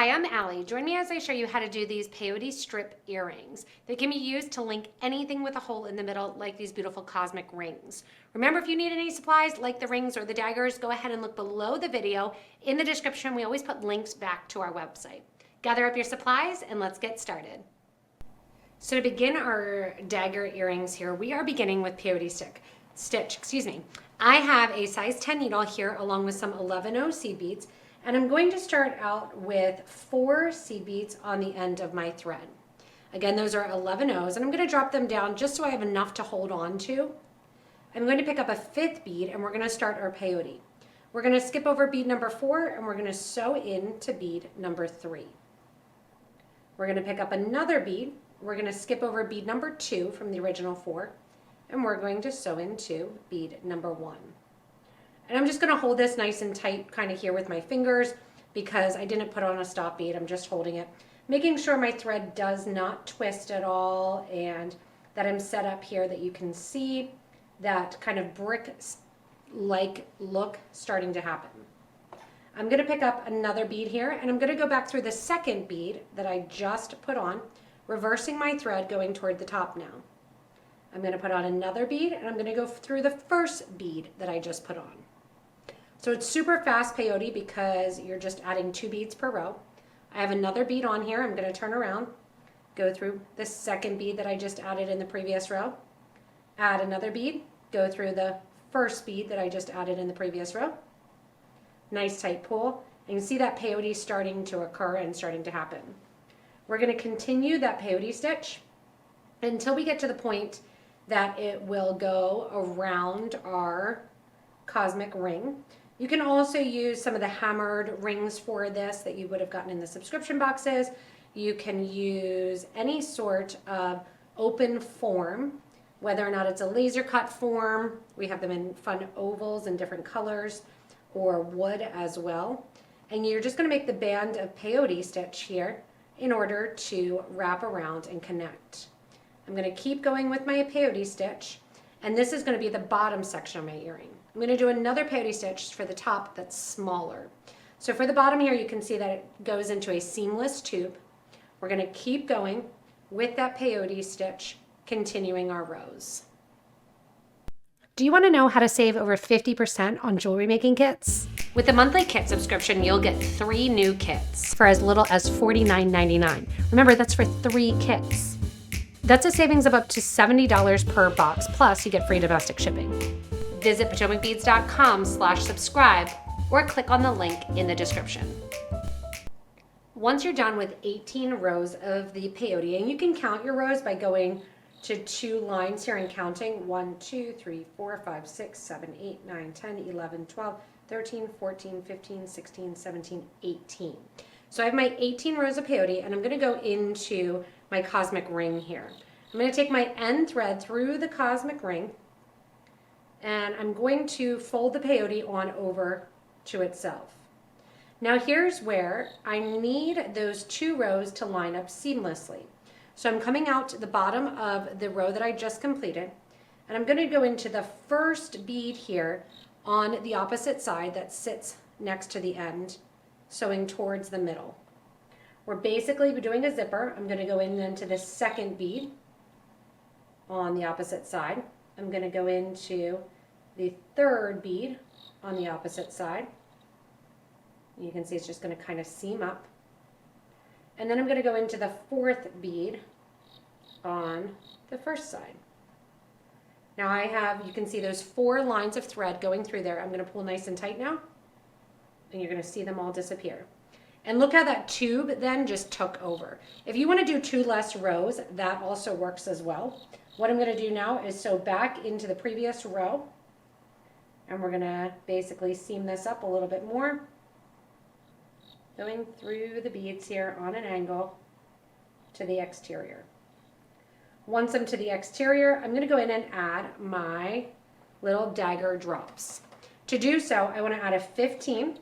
Hi, I'm Allie. Join me as I show you how to do these Peyote Strip Earrings. They can be used to link anything with a hole in the middle, like these beautiful cosmic rings. Remember, if you need any supplies like the rings or the daggers, go ahead and look below the video. In the description, we always put links back to our website. Gather up your supplies and let's get started. So to begin our dagger earrings here, we are beginning with Peyote stitch. I have a size 10 needle here along with some 11/0 seed beads. And I'm going to start out with 4 seed beads on the end of my thread. Again, those are 11/0s, and I'm going to drop them down just so I have enough to hold on to. I'm going to pick up a 5th bead, and we're going to start our peyote. We're going to skip over bead number 4, and we're going to sew into bead number 3. We're going to pick up another bead. We're going to skip over bead number 2 from the original 4, and we're going to sew into bead number 1. And I'm just going to hold this nice and tight kind of here with my fingers because I didn't put on a stop bead. I'm just holding it, making sure my thread does not twist at all and that I'm set up here that you can see that kind of brick-like look starting to happen. I'm going to pick up another bead here and I'm going to go back through the 2nd bead that I just put on, reversing my thread going toward the top now. I'm going to put on another bead and I'm going to go through the 1st bead that I just put on. So it's super fast peyote because you're just adding 2 beads per row. I have another bead on here. I'm going to turn around, go through the 2nd bead that I just added in the previous row, add another bead, go through the 1st bead that I just added in the previous row. Nice tight pull. And you can see that peyote starting to occur and starting to happen. We're going to continue that peyote stitch until we get to the point that it will go around our cosmic ring. You can also use some of the hammered rings for this that you would have gotten in the subscription boxes. You can use any sort of open form, whether or not it's a laser cut form. We have them in fun ovals and different colors, or wood as well. And you're just going to make the band of peyote stitch here in order to wrap around and connect. I'm going to keep going with my peyote stitch, and this is going to be the bottom section of my earring. I'm going to do another peyote stitch for the top that's smaller. So for the bottom here, you can see that it goes into a seamless tube. We're going to keep going with that peyote stitch, continuing our rows. Do you want to know how to save over 50% on jewelry making kits? With the monthly kit subscription, you'll get 3 new kits for as little as $49.99. Remember, that's for 3 kits. That's a savings of up to $70 per box, plus you get free domestic shipping. Visit PotomacBeads.com/subscribe or click on the link in the description. Once you're done with 18 rows of the peyote, and you can count your rows by going to 2 lines here and counting 1, 2, 3, 4, 5, 6, 7, 8, 9, 10, 11, 12, 13, 14, 15, 16, 17, 18. So I have my 18 rows of peyote, and I'm going to go into my cosmic ring here. I'm going to take my end thread through the cosmic ring, and I'm going to fold the peyote on over to itself. Now here's where I need those 2 rows to line up seamlessly. So I'm coming out to the bottom of the row that I just completed, and I'm going to go into the 1st bead here on the opposite side that sits next to the end, sewing towards the middle. We're basically doing a zipper. I'm going to go into the 2nd bead on the opposite side. I'm going to go into the 3rd bead on the opposite side. You can see it's just going to kind of seam up. And then I'm going to go into the 4th bead on the 1st side. Now I have, you can see those 4 lines of thread going through there. I'm going to pull nice and tight now, and you're going to see them all disappear. And look how that tube then just took over. If you want to do 2 less rows, that also works as well. What I'm going to do now is sew back into the previous row, and we're going to basically seam this up a little bit more, going through the beads here on an angle to the exterior. Once I'm to the exterior, I'm going to go in and add my little dagger drops. To do so, I want to add a 15.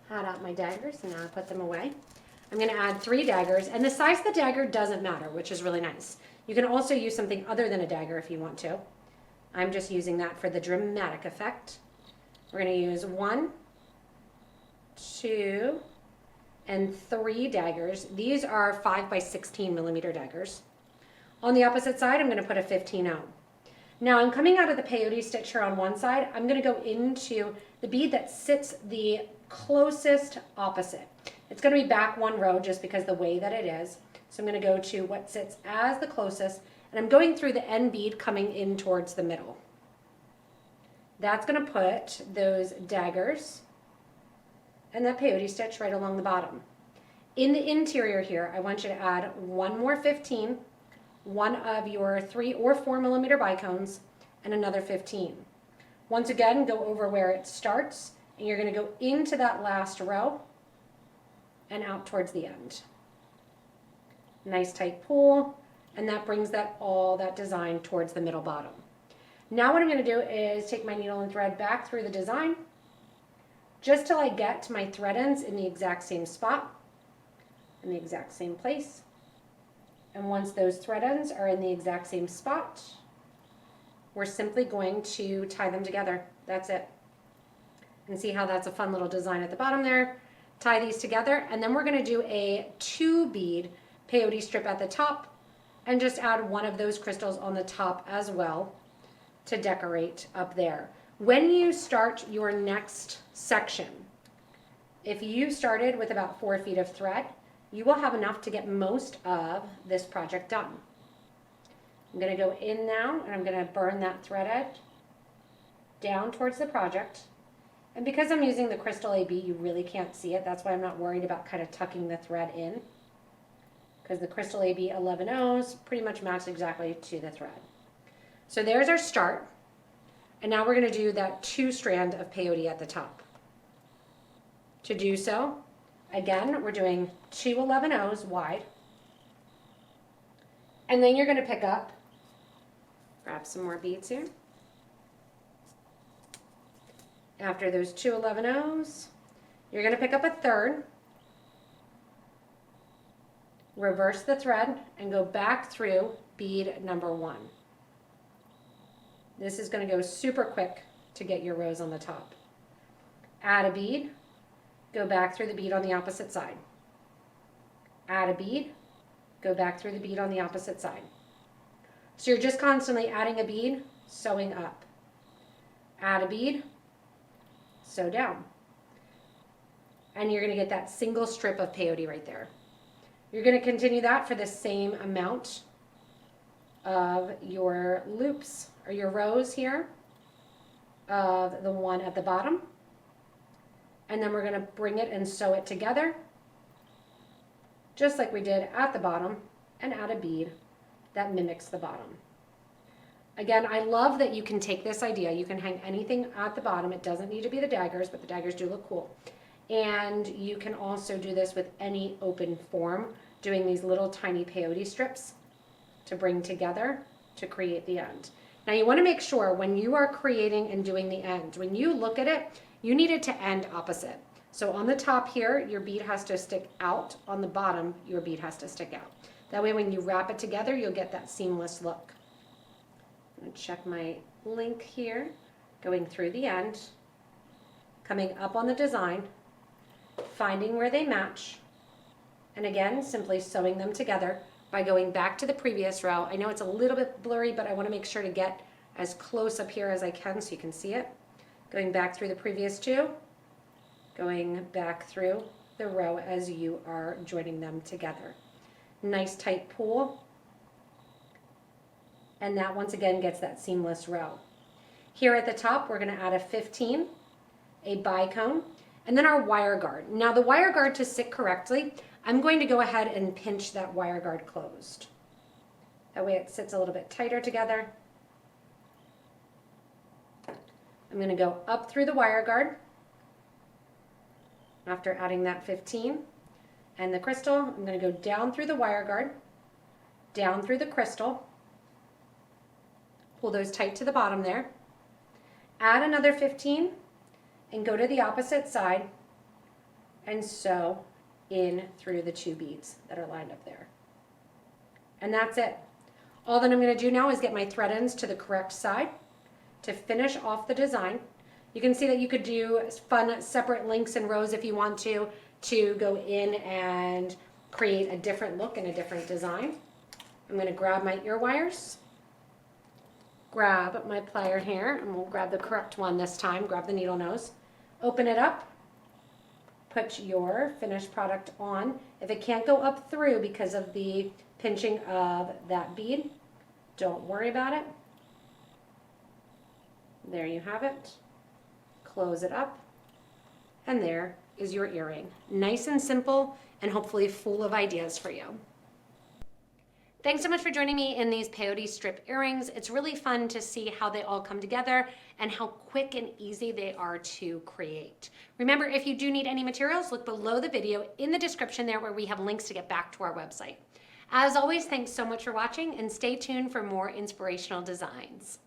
Had out my daggers, and now I put them away. I'm going to add 3 daggers, and the size of the dagger doesn't matter, which is really nice. You can also use something other than a dagger if you want to. I'm just using that for the dramatic effect. We're going to use 1, 2, and 3 daggers. These are 5 by 16 millimeter daggers. On the opposite side, I'm going to put a 15 out. Now I'm coming out of the peyote stitch here on one side. I'm going to go into the bead that sits the closest opposite. It's going to be back 1 row just because the way that it is. So I'm going to go to what sits as the closest, and I'm going through the end bead coming in towards the middle. That's going to put those daggers and that peyote stitch right along the bottom. In the interior here, I want you to add 1 more 15, one of your 3 or 4 millimeter bicones, and another 15. Once again, go over where it starts, and you're going to go into that last row and out towards the end. Nice tight pull, and that brings all that design towards the middle bottom. Now what I'm going to do is take my needle and thread back through the design just till I get to my thread ends in the exact same spot, in the exact same place. And once those thread ends are in the exact same spot, we're simply going to tie them together. That's it. And see how that's a fun little design at the bottom there. Tie these together, and then we're going to do a 2-bead peyote strip at the top and just add 1 of those crystals on the top as well to decorate up there. When you start your next section, if you started with about 4 feet of thread, you will have enough to get most of this project done. I'm going to go in now, and I'm going to burn that thread edge down towards the project. And because I'm using the crystal AB, you really can't see it. That's why I'm not worried about kind of tucking the thread in, because the crystal AB 11 O's pretty much match exactly to the thread. So there's our start. And now we're going to do that 2 strand of peyote at the top. To do so, again, we're doing 2 11 O's wide. And then you're going to pick up, grab some more beads here. After those 2 11 O's, you're going to pick up a 3rd, reverse the thread, and go back through bead number 1. This is going to go super quick to get your rows on the top. Add a bead, go back through the bead on the opposite side. Add a bead, go back through the bead on the opposite side. So you're just constantly adding a bead, sewing up. Add a bead, sew down. And you're going to get that single strip of peyote right there. You're going to continue that for the same amount of your loops or your rows here of the one at the bottom. And then we're going to bring it and sew it together just like we did at the bottom, and add a bead that mimics the bottom. Again, I love that you can take this idea. You can hang anything at the bottom. It doesn't need to be the daggers, but the daggers do look cool. And you can also do this with any open form, doing these little tiny peyote strips to bring together to create the end. Now you want to make sure when you are creating and doing the end, when you look at it, you need it to end opposite. So on the top here, your bead has to stick out. On the bottom, your bead has to stick out. That way when you wrap it together, you'll get that seamless look. I'm going to check my link here, going through the end, coming up on the design, finding where they match, and again, simply sewing them together by going back to the previous row. I know it's a little bit blurry, but I want to make sure to get as close up here as I can so you can see it. Going back through the previous 2, going back through the row as you are joining them together. Nice tight pull. And that once again gets that seamless row. Here at the top, we're going to add a 15, a bicone, and then our wire guard. Now the wire guard, to sit correctly, I'm going to go ahead and pinch that wire guard closed. That way it sits a little bit tighter together. I'm going to go up through the wire guard after adding that 15 and the crystal. I'm going to go down through the wire guard, down through the crystal, pull those tight to the bottom there, add another 15 and go to the opposite side and sew in through the 2 beads that are lined up there. And that's it. All that I'm going to do now is get my thread ends to the correct side to finish off the design. You can see that you could do fun separate links and rows if you want to to go in and create a different look and a different design. I'm going to grab my ear wires, grab my plier here, and we'll grab the correct one this time. Grab the needle nose, open it up, put your finished product on. If it can't go up through because of the pinching of that bead, don't worry about it. There you have it. Close it up, and there is your earring. Nice and simple, and hopefully full of ideas for you. Thanks so much for joining me in these Peyote Strip earrings. It's really fun to see how they all come together and how quick and easy they are to create. Remember, if you do need any materials, look below the video in the description there where we have links to get back to our website. As always, thanks so much for watching, and stay tuned for more inspirational designs.